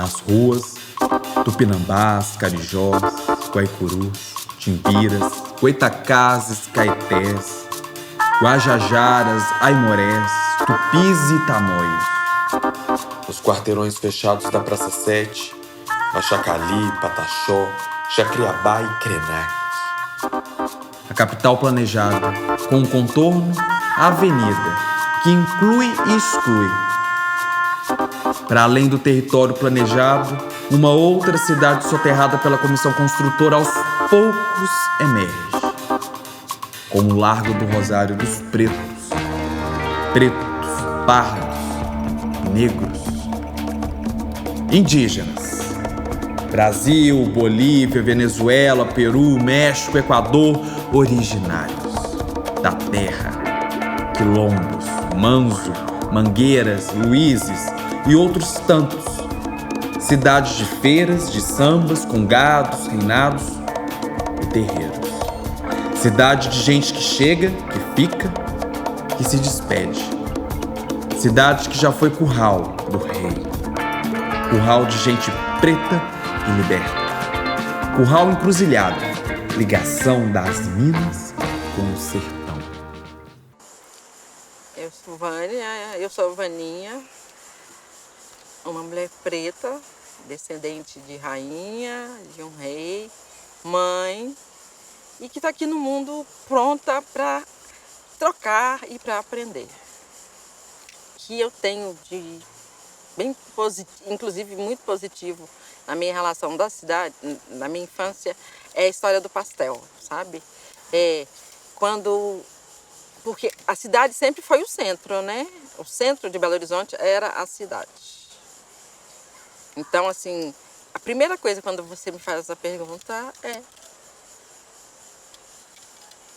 nas ruas, tupinambás, carijós, guaicurus, timbiras, goitacazes, caetés, guajajaras, aimorés, tupis e tamoios. Os quarteirões fechados da Praça 7, Machacali, Pataxó, Jacriabá e Krenak. A capital planejada, com um contorno, a avenida, que inclui e exclui. Para além do território planejado, uma outra cidade soterrada pela comissão construtora aos poucos emerge. Como o Largo do Rosário dos Pretos. Pretos, pardos, negros, indígenas. Brasil, Bolívia, Venezuela, Peru, México, Equador, originários da terra. Quilombos, Manzo, Mangueiras, Luizes e outros tantos. Cidades de feiras, de sambas, com gados, reinados e terreiros. Cidade de gente que chega, que fica, que se despede. Cidade que já foi curral do rei. Curral de gente preta e liberta. Curral encruzilhado, ligação das minas com o sertão. Eu sou Vaninha, uma mulher preta, descendente de rainha, de um rei, mãe, e que está aqui no mundo pronta para trocar e para aprender. Que eu tenho de bem positivo, inclusive muito positivo na minha relação da cidade, na minha infância, é a história do pastel, sabe? Porque a cidade sempre foi o centro, né? O centro de Belo Horizonte era a cidade. Então, assim, a primeira coisa quando você me faz essa pergunta é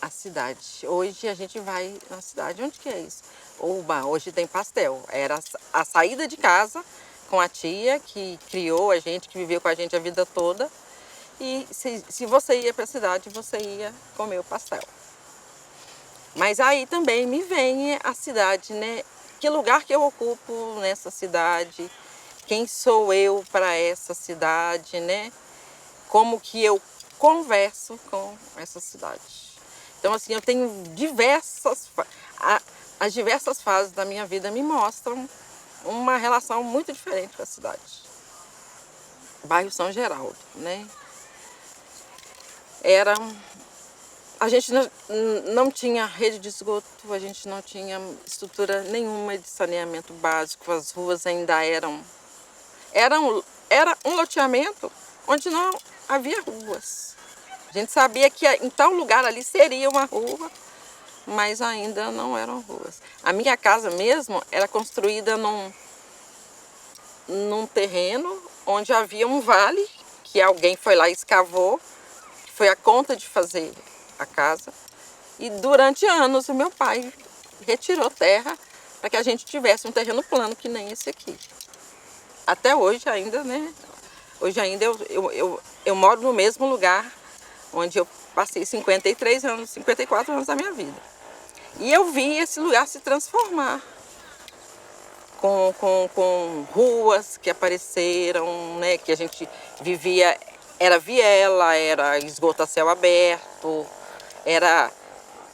a cidade. Hoje a gente vai na cidade, onde que é isso? Oba, hoje tem pastel. Era a saída de casa com a tia que criou a gente, que viveu com a gente a vida toda. E se você ia para a cidade, você ia comer o pastel. Mas aí também me vem a cidade, né? Que lugar que eu ocupo nessa cidade? Quem sou eu para essa cidade, né? Como que eu converso com essa cidade? Então, assim, eu tenho as diversas fases da minha vida me mostram uma relação muito diferente com a cidade. Bairro São Geraldo, né? A gente não tinha rede de esgoto, a gente não tinha estrutura nenhuma de saneamento básico, as ruas ainda era um loteamento onde não havia ruas. A gente sabia que em tal lugar ali seria uma rua, mas ainda não eram ruas. A minha casa mesmo era construída num terreno onde havia um vale, que alguém foi lá e escavou, que foi a conta de fazer a casa. E durante anos o meu pai retirou terra para que a gente tivesse um terreno plano que nem esse aqui. Até hoje ainda, né? Hoje ainda eu moro no mesmo lugar onde eu passei 54 anos da minha vida. E eu vi esse lugar se transformar com ruas que apareceram, né? Que a gente vivia, era viela, era esgoto a céu aberto, era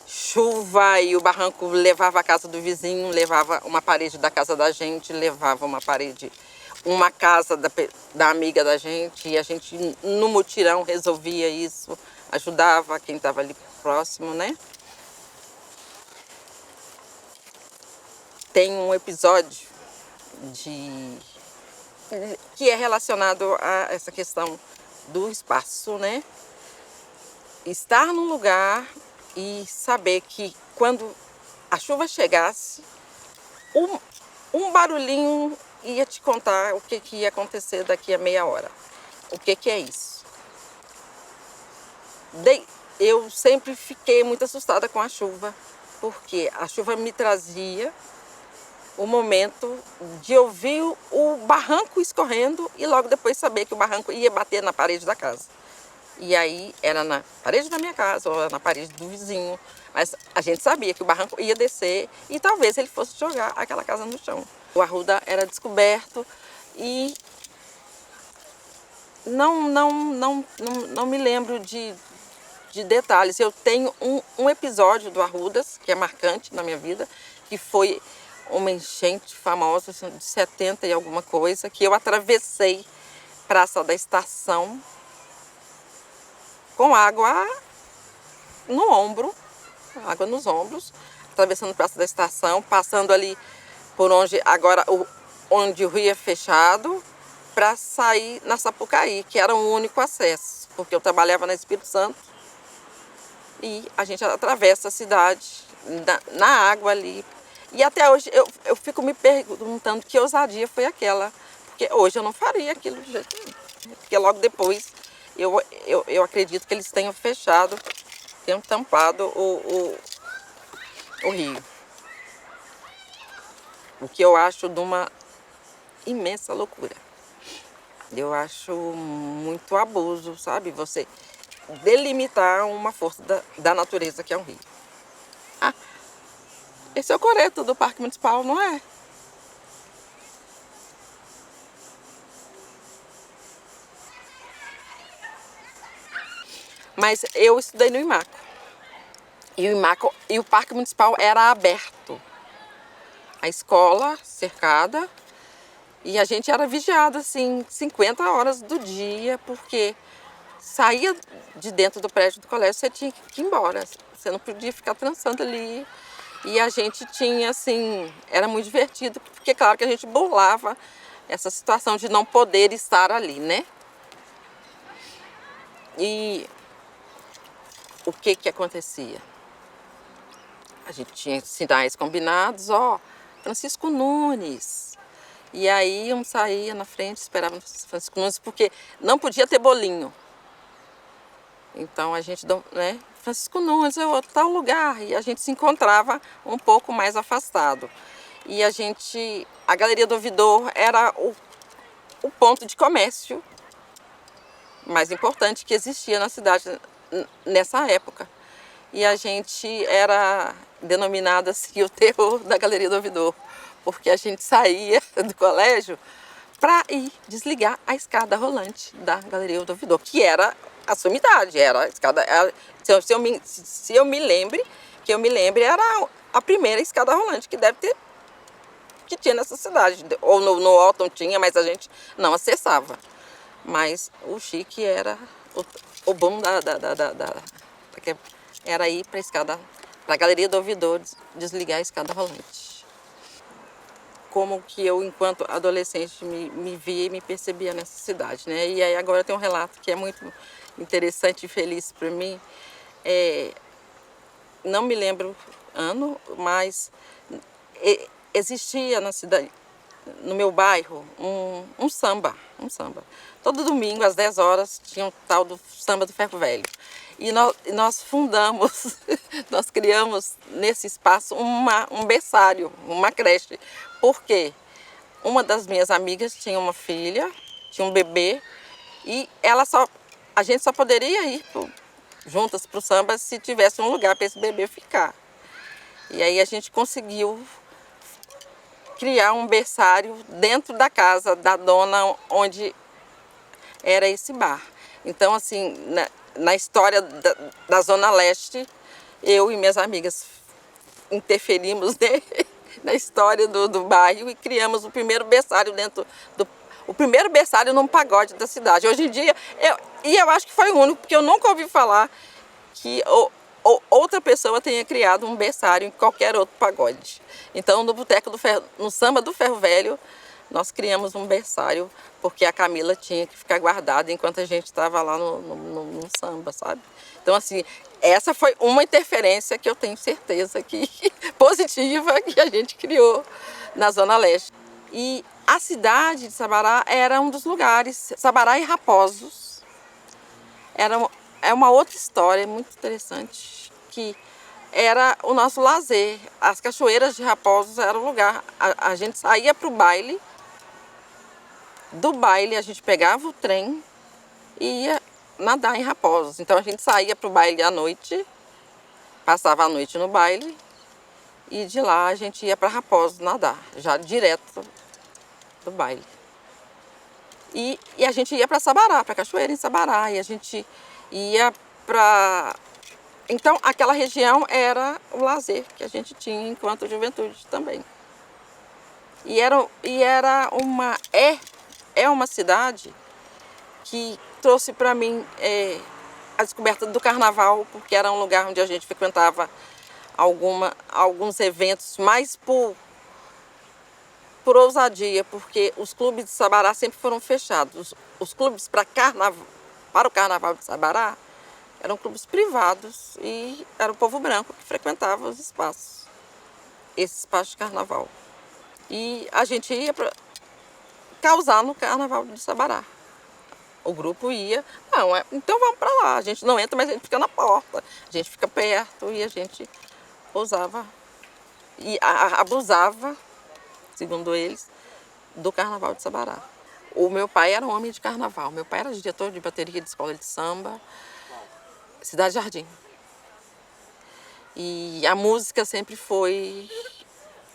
chuva e o barranco levava a casa do vizinho, levava uma parede da casa da gente, levava uma casa da amiga da gente, e a gente no mutirão resolvia isso, ajudava quem estava ali próximo, né? Tem um episódio que é relacionado a essa questão do espaço, né? Estar num lugar e saber que quando a chuva chegasse, um barulhinho ia te contar o que ia acontecer daqui a meia hora. O que é isso? Eu sempre fiquei muito assustada com a chuva, porque a chuva me trazia o momento de ouvir o barranco escorrendo e logo depois saber que o barranco ia bater na parede da casa. E aí era na parede da minha casa ou na parede do vizinho. Mas a gente sabia que o barranco ia descer e talvez ele fosse jogar aquela casa no chão. O arruda era descoberto e não me lembro de detalhes. Eu tenho um episódio do Arrudas, que é marcante na minha vida, que foi uma enchente famosa, assim, de 70 e alguma coisa, que eu atravessei Praça da Estação com água no ombro, água nos ombros, atravessando Praça da Estação, passando ali por onde agora onde o rio é fechado, para sair na Sapucaí, que era o único acesso, porque eu trabalhava na Espírito Santo e a gente atravessa a cidade na água ali. E até hoje eu fico me perguntando que ousadia foi aquela, porque hoje eu não faria aquilo de jeito nenhum. Porque logo depois eu acredito que eles tenham fechado, tenham tampado o rio. O que eu acho de uma imensa loucura. Eu acho muito abuso, sabe? Você delimitar uma força da natureza que é um rio. Ah, esse é o coreto do Parque Municipal, não é? Mas eu estudei no IMACO. E o Parque Municipal era aberto. A escola cercada. E a gente era vigiado, assim, 50 horas do dia, porque saía de dentro do prédio do colégio, você tinha que ir embora. Você não podia ficar trançando ali. E a gente tinha, assim, era muito divertido, porque claro que a gente burlava essa situação de não poder estar ali, né? E o que acontecia? A gente tinha sinais combinados, Francisco Nunes. E aí um saía na frente, esperava no Francisco Nunes, porque não podia ter bolinho. Então a gente, né, Francisco Nunes, tal lugar. E a gente se encontrava um pouco mais afastado. E a Galeria do Ouvidor era o ponto de comércio mais importante que existia na cidade nessa época. E a gente era denominada assim o terror da Galeria do Ouvidor, porque a gente saía do colégio para ir desligar a escada rolante da Galeria do Ouvidor, que era a sumidade, era a escada. Se eu me lembre, era a primeira escada rolante que tinha nessa cidade. Ou no Alton tinha, mas a gente não acessava. Mas o chique era o bom era ir para a escada, para a Galeria do Ouvidor, desligar a escada rolante. Como que eu, enquanto adolescente, me via e me percebia nessa cidade, né? E aí agora tem um relato que é muito interessante e feliz para mim. Não me lembro ano, mas existia na cidade, no meu bairro, um samba. Todo domingo, às 10 horas, tinha um tal do samba do Ferro Velho. E nós fundamos, nós criamos nesse espaço um berçário, uma creche. Por quê? Uma das minhas amigas tinha uma filha, tinha um bebê, e a gente só poderia ir juntas para o samba se tivesse um lugar para esse bebê ficar. E aí a gente conseguiu criar um berçário dentro da casa da dona onde era esse bar. Então, assim, na história da Zona Leste, eu e minhas amigas interferimos, né, na história do bairro e criamos o primeiro berçário o primeiro berçário num pagode da cidade. Hoje em dia, eu acho que foi o único, porque eu nunca ouvi falar que outra pessoa tenha criado um berçário em qualquer outro pagode. Então, no samba do Ferro Velho, nós criamos um berçário, porque a Camila tinha que ficar guardada enquanto a gente estava lá no samba, sabe? Então, assim, essa foi uma interferência que eu tenho certeza que positiva que a gente criou na Zona Leste. E a cidade de Sabará era um dos lugares, Sabará e Raposos. É uma outra história muito interessante, que era o nosso lazer. As cachoeiras de Raposos era o lugar. A gente saía para o baile. Do baile a gente pegava o trem e ia nadar em Raposos. Então a gente saía para o baile à noite, passava a noite no baile e de lá a gente ia para Raposos nadar, já direto do baile. E a gente ia para Sabará, para Cachoeira em Sabará, e a gente ia para... Então, aquela região era o lazer que a gente tinha enquanto juventude também. É uma cidade que trouxe para mim a descoberta do carnaval, porque era um lugar onde a gente frequentava alguns eventos mais por ousadia, porque os clubes de Sabará sempre foram fechados. Os clubes para o carnaval de Sabará eram clubes privados e era o povo branco que frequentava os espaços, esses espaços de carnaval. E a gente ia para causar no carnaval de Sabará. O grupo ia, então vamos para lá, a gente não entra, mas a gente fica na porta, a gente fica perto e a gente usava e abusava, segundo eles, do carnaval de Sabará. O meu pai era um homem de carnaval, meu pai era diretor de bateria de escola de samba, Cidade Jardim. E a música sempre foi,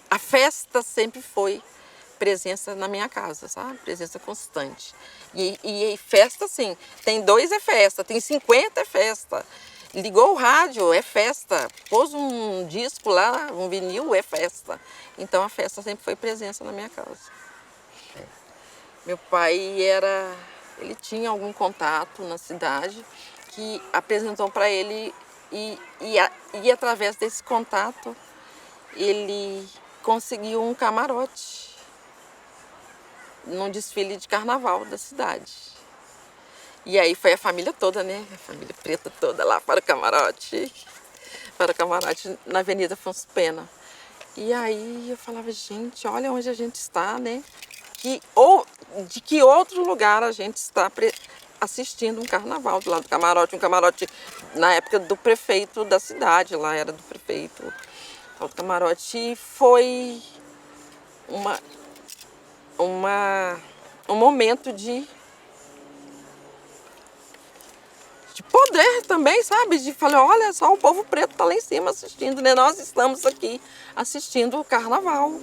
a festa sempre foi presença na minha casa, sabe? Presença constante. E festa, sim, tem 2 é festa, tem 50 é festa. Ligou o rádio, é festa. Pôs um disco lá, um vinil, é festa. Então a festa sempre foi presença na minha casa. Meu pai ele tinha algum contato na cidade que apresentou para ele e através desse contato ele conseguiu um camarote num desfile de carnaval da cidade. E aí foi a família toda, né? A família preta toda lá para o camarote na Avenida Afonso Pena. E aí eu falava, gente, olha onde a gente está, né? De que outro lugar a gente está assistindo um carnaval do lado do camarote, um camarote na época do prefeito da cidade, lá era do prefeito. O camarote foi um momento de poder também, sabe? De falar, olha só, o povo preto está lá em cima assistindo, né? Nós estamos aqui assistindo o carnaval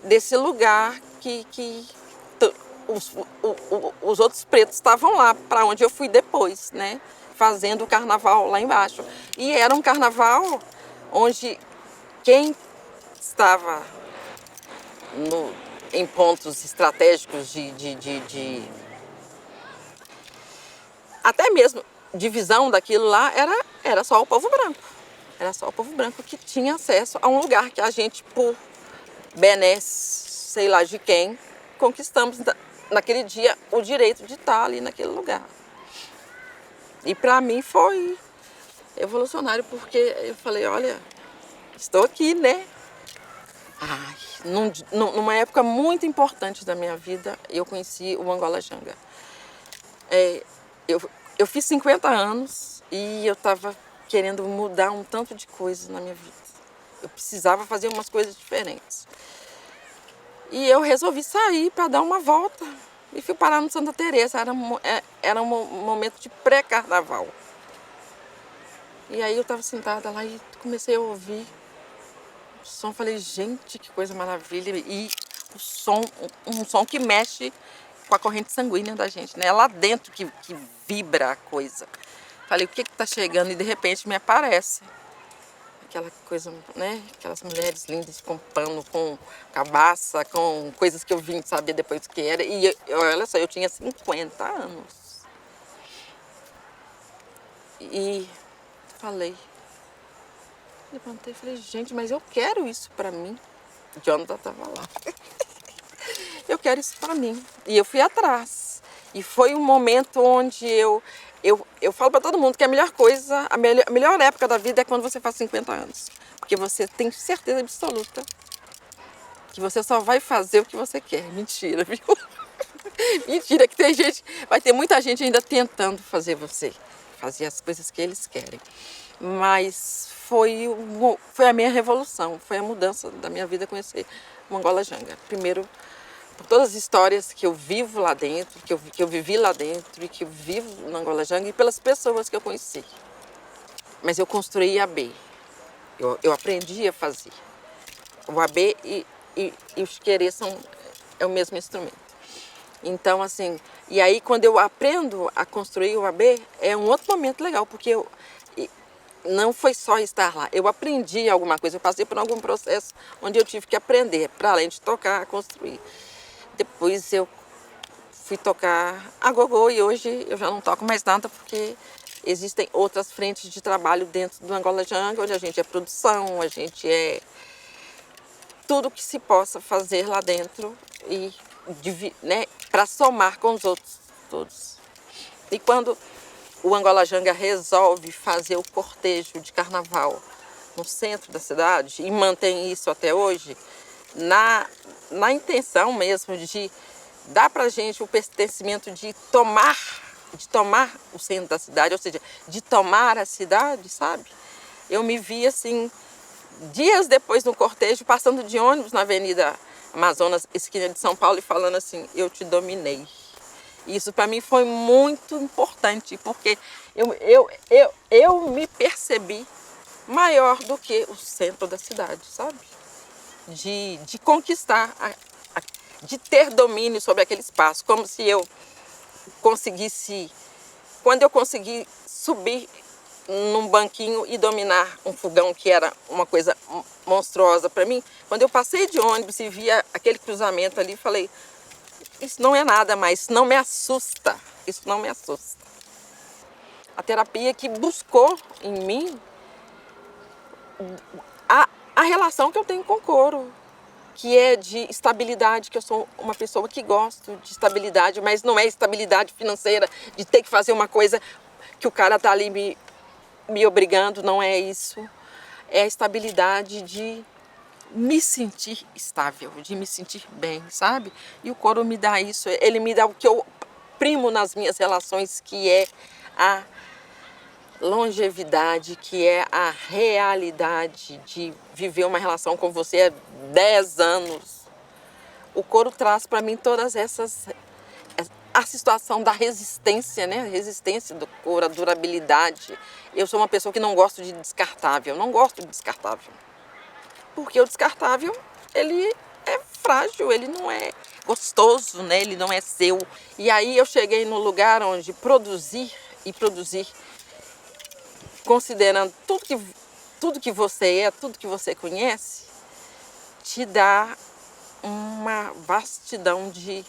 desse lugar que os outros pretos estavam lá, para onde eu fui depois, né? Fazendo o carnaval lá embaixo. E era um carnaval onde quem estava em pontos estratégicos até mesmo divisão daquilo lá era só o povo branco. Era só o povo branco que tinha acesso a um lugar que a gente, por benesse, sei lá de quem, conquistamos naquele dia o direito de estar ali naquele lugar. E para mim foi evolucionário, porque eu falei, olha, estou aqui, né? Numa época muito importante da minha vida, eu conheci o Angola Janga. Eu fiz 50 anos e eu estava querendo mudar um tanto de coisas na minha vida. Eu precisava fazer umas coisas diferentes. E eu resolvi sair para dar uma volta e fui parar no Santa Teresa. Era um momento de pré-carnaval. E aí eu estava sentada lá e comecei a ouvir o som. Falei, gente, que coisa maravilha. E um som que mexe com a corrente sanguínea da gente, né? É lá dentro que vibra a coisa. Falei, o que está chegando? E de repente me aparece aquela coisa, né? Aquelas mulheres lindas com pano, com cabaça, com coisas que eu vim saber depois o que era. E olha só, eu tinha 50 anos. E levantei e falei, gente, mas eu quero isso para mim. Jonathan estava lá. Eu quero isso para mim. E eu fui atrás. E foi um momento onde eu falo para todo mundo que a melhor coisa, a melhor época da vida é quando você faz 50 anos. Porque você tem certeza absoluta que você só vai fazer o que você quer. Mentira, viu? Mentira, que vai ter muita gente ainda tentando fazer as coisas que eles querem. Mas foi a minha revolução, foi a mudança da minha vida conhecer o Angola Janga. Primeiro, por todas as histórias que eu vivo lá dentro, que eu vivi lá dentro e que eu vivo no Angola Janga e pelas pessoas que eu conheci. Mas eu construí AB. Eu aprendi a fazer. O AB e o chiquerê é o mesmo instrumento. Então, assim, e aí quando eu aprendo a construir o AB, é um outro momento legal, porque não foi só estar lá, eu aprendi alguma coisa, eu passei por algum processo onde eu tive que aprender, para além de tocar, construir. Depois eu fui tocar a gogô e hoje eu já não toco mais nada, porque existem outras frentes de trabalho dentro do Angola Janga, onde a gente é produção, a gente é tudo que se possa fazer lá dentro e, né, para somar com os outros todos. E quando o Angola Janga resolve fazer o cortejo de carnaval no centro da cidade e mantém isso até hoje, na intenção mesmo de dar para a gente o pertencimento de tomar o centro da cidade, ou seja, de tomar a cidade, sabe? Eu me vi assim, dias depois no cortejo, passando de ônibus na Avenida Amazonas, esquina de São Paulo, e falando assim, eu te dominei. Isso para mim foi muito importante, porque eu me percebi maior do que o centro da cidade, sabe? De conquistar, de ter domínio sobre aquele espaço, como se eu conseguisse, quando eu consegui subir num banquinho e dominar um fogão que era uma coisa monstruosa para mim, quando eu passei de ônibus e via aquele cruzamento ali, falei, isso não é nada mais, isso não me assusta, isso não me assusta. A terapia que buscou em mim a relação que eu tenho com o couro, que é de estabilidade, que eu sou uma pessoa que gosto de estabilidade, mas não é estabilidade financeira, de ter que fazer uma coisa que o cara tá ali me obrigando, não é isso. É a estabilidade de me sentir estável, de me sentir bem, sabe? E o couro me dá isso, ele me dá o que eu primo nas minhas relações, que é a longevidade, que é a realidade de viver uma relação com você há 10 anos. O couro traz para mim todas essas... A situação da resistência, né? A resistência do couro, a durabilidade. Eu sou uma pessoa que não gosto de descartável, não gosto de descartável. Porque o descartável, ele é frágil, ele não é gostoso, né? Ele não é seu. E aí eu cheguei no lugar onde produzir, considerando tudo que você é, tudo que você conhece, te dá uma vastidão de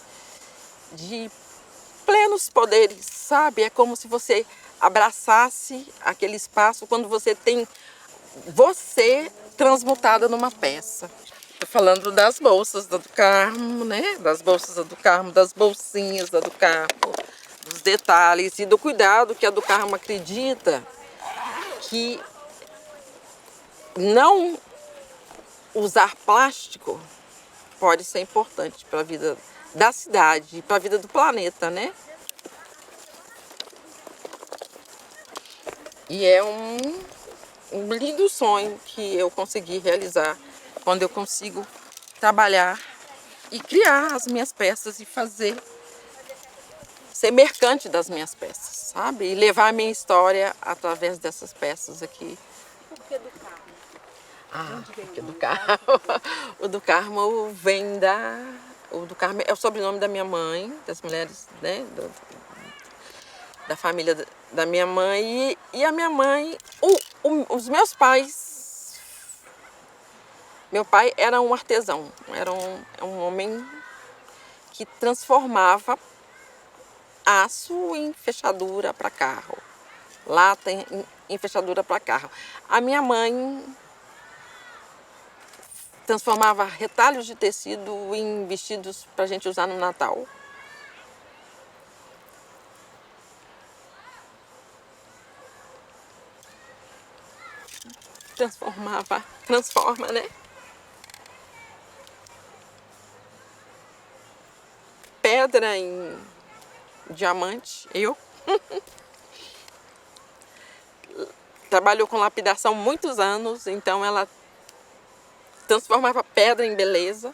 plenos poderes, sabe? É como se você abraçasse aquele espaço quando você tem você transmutada numa peça. Tô falando das bolsas da do Carmo, né? Das bolsas da do Carmo, das bolsinhas da do Carmo, dos detalhes e do cuidado que a do Carmo acredita que não usar plástico pode ser importante para a vida da cidade, para a vida do planeta, né? E é um lindo sonho que eu consegui realizar quando eu consigo trabalhar e criar as minhas peças e ser mercante das minhas peças, sabe? E levar a minha história através dessas peças aqui. Por que do Carmo? Porque do Carmo. O do Carmo vem o do Carmo é o sobrenome da minha mãe, das mulheres, né? Da família da minha mãe. E a minha mãe, os meus pais. Meu pai era um artesão, era um homem que transformava aço em fechadura para carro, lata em fechadura para carro. A minha mãe transformava retalhos de tecido em vestidos para a gente usar no Natal. Transforma, né? Pedra em diamante, eu. Trabalhou com lapidação muitos anos, então ela transformava pedra em beleza.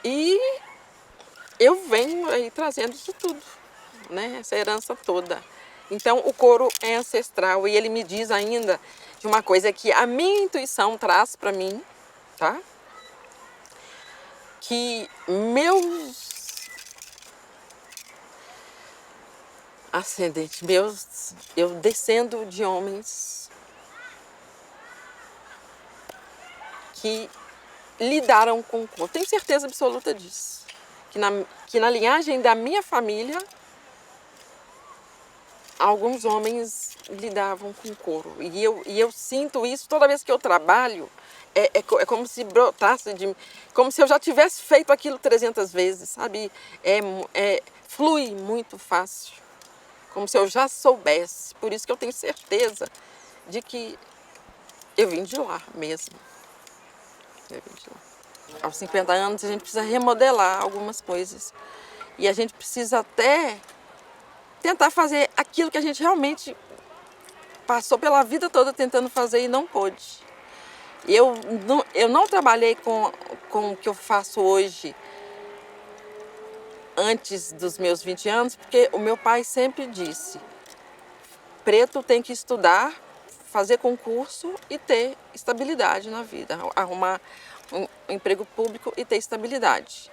E eu venho aí trazendo isso tudo, né? Essa herança toda. Então o couro é ancestral e ele me diz ainda de uma coisa que a minha intuição traz para mim, tá? que meus ascendentes, eu descendo de homens que lidaram com o couro. Tenho certeza absoluta disso. Que na linhagem da minha família, alguns homens lidavam com couro. E eu sinto isso toda vez que eu trabalho. É como se brotasse de mim, como se eu já tivesse feito aquilo 300 vezes, sabe? Flui muito fácil, como se eu já soubesse. Por isso que eu tenho certeza de que eu vim de lá mesmo. Eu vim de lá. Aos 50 anos a gente precisa remodelar algumas coisas. E a gente precisa até tentar fazer aquilo que a gente realmente passou pela vida toda tentando fazer e não pôde. Eu não trabalhei com o que eu faço hoje antes dos meus 20 anos, porque o meu pai sempre disse: preto tem que estudar, fazer concurso e ter estabilidade na vida, arrumar um emprego público e ter estabilidade.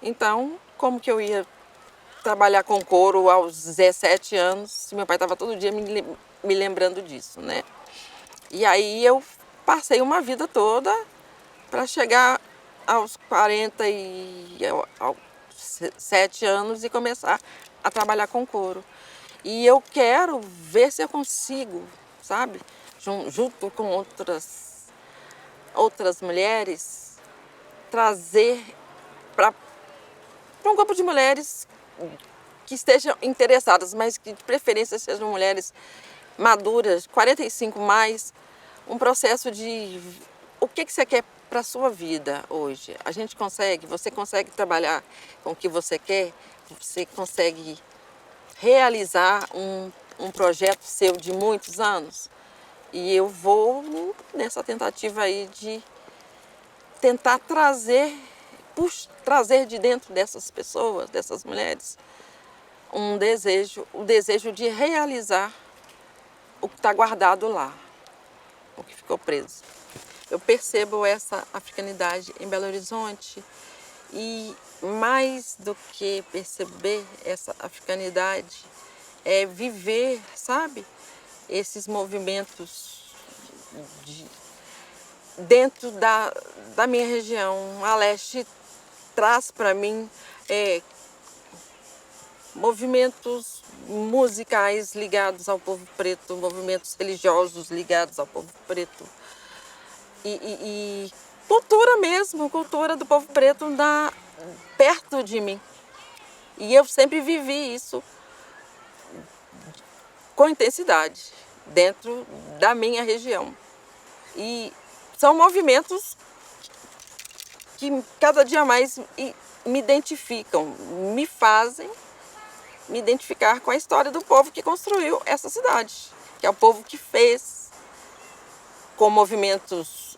Então, como que eu ia trabalhar com couro aos 17 anos, se meu pai estava todo dia me lembrando disso, né? E aí eu passei uma vida toda para chegar aos 47 anos e começar a trabalhar com couro. E eu quero ver se eu consigo, sabe, junto com outras mulheres, trazer para um grupo de mulheres que estejam interessadas, mas que de preferência sejam mulheres maduras, 45 mais, um processo de o que você quer para a sua vida hoje. A gente consegue, você consegue trabalhar com o que você quer, você consegue realizar um projeto seu de muitos anos. E eu vou nessa tentativa aí de tentar trazer de dentro dessas pessoas, dessas mulheres, o desejo de realizar o que está guardado lá, o que ficou preso. Eu percebo essa africanidade em Belo Horizonte e mais do que perceber essa africanidade é viver, sabe, esses movimentos dentro da minha região. A Leste traz para mim movimentos musicais ligados ao povo preto, movimentos religiosos ligados ao povo preto. E cultura mesmo, cultura do povo preto perto de mim. E eu sempre vivi isso com intensidade, dentro da minha região. E são movimentos que cada dia mais me identificam, me fazem me identificar com a história do povo que construiu essa cidade, que é o povo que fez, com movimentos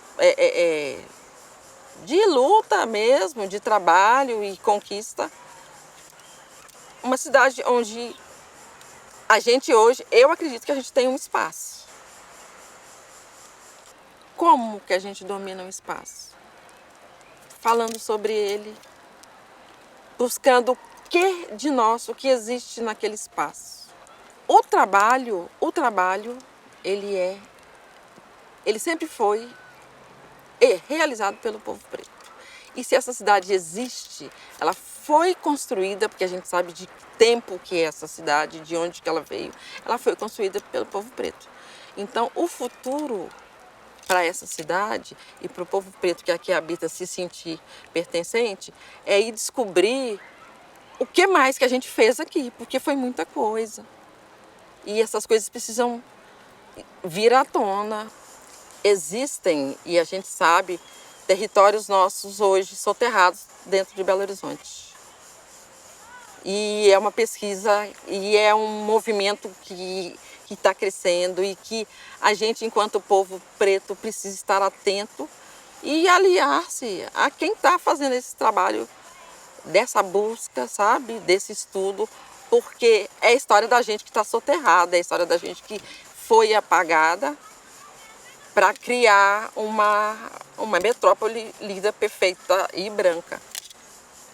de luta mesmo, de trabalho e conquista, uma cidade onde a gente hoje, eu acredito que a gente tem um espaço. Como que a gente domina o espaço? Falando sobre ele, buscando o que de nosso que existe naquele espaço. O trabalho, ele sempre foi realizado pelo povo preto. E se essa cidade existe, ela foi construída, porque a gente sabe de tempo que é essa cidade, de onde que ela veio, ela foi construída pelo povo preto. Então, o futuro para essa cidade e para o povo preto que aqui habita se sentir pertencente é ir descobrir o que mais que a gente fez aqui, porque foi muita coisa. E essas coisas precisam vir à tona. Existem, e a gente sabe, territórios nossos hoje soterrados dentro de Belo Horizonte. E é uma pesquisa, e é um movimento que está crescendo e que a gente, enquanto povo preto, precisa estar atento e aliar-se a quem está fazendo esse trabalho, dessa busca, sabe, desse estudo, porque é a história da gente que está soterrada, é a história da gente que foi apagada para criar uma metrópole linda, perfeita e branca.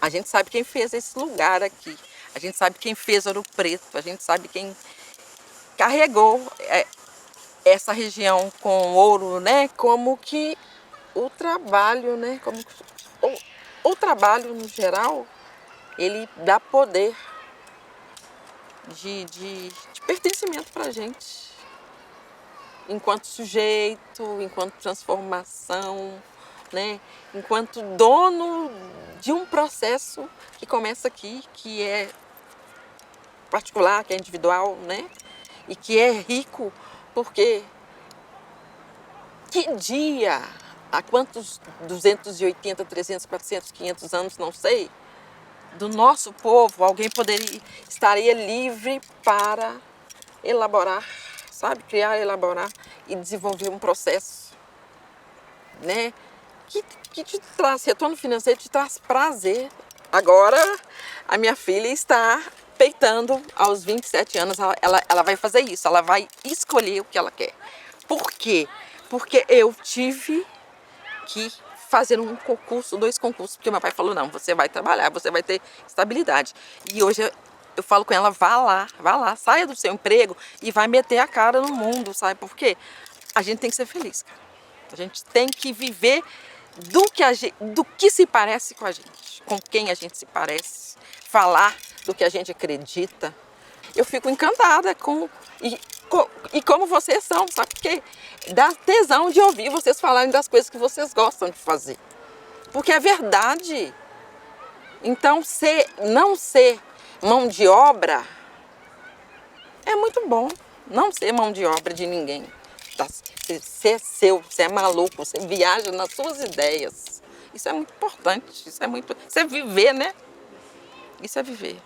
A gente sabe quem fez esse lugar aqui. A gente sabe quem fez Ouro Preto. A gente sabe quem carregou essa região com ouro, né? Como que o trabalho, né? Como que o trabalho no geral, ele dá poder de pertencimento para a gente. Enquanto sujeito, enquanto transformação, né? Enquanto dono de um processo que começa aqui, que é particular, que é individual, né? E que é rico, porque que dia, há quantos 280, 300, 400, 500 anos, não sei, do nosso povo, alguém estaria livre para elaborar, sabe? Criar, elaborar e desenvolver um processo, né? Que te traz retorno financeiro, te traz prazer. Agora, a minha filha está peitando aos 27 anos, ela vai fazer isso, ela vai escolher o que ela quer. Por quê? Porque eu tive que fazer um concurso, 2 concursos, porque meu pai falou, não, você vai trabalhar, você vai ter estabilidade. E hoje eu falo com ela, vá lá, saia do seu emprego e vai meter a cara no mundo, sabe? Por quê? A gente tem que ser feliz, cara. A gente tem que viver do que se parece com a gente, com quem a gente se parece, falar do que a gente acredita. Eu fico encantada e como vocês são, sabe? Porque dá tesão de ouvir vocês falarem das coisas que vocês gostam de fazer. Porque é verdade. Então, não ser mão de obra é muito bom. Não ser mão de obra de ninguém. Você é seu, você é maluco, você viaja nas suas ideias. Isso é muito importante, isso é viver, né? Isso é viver.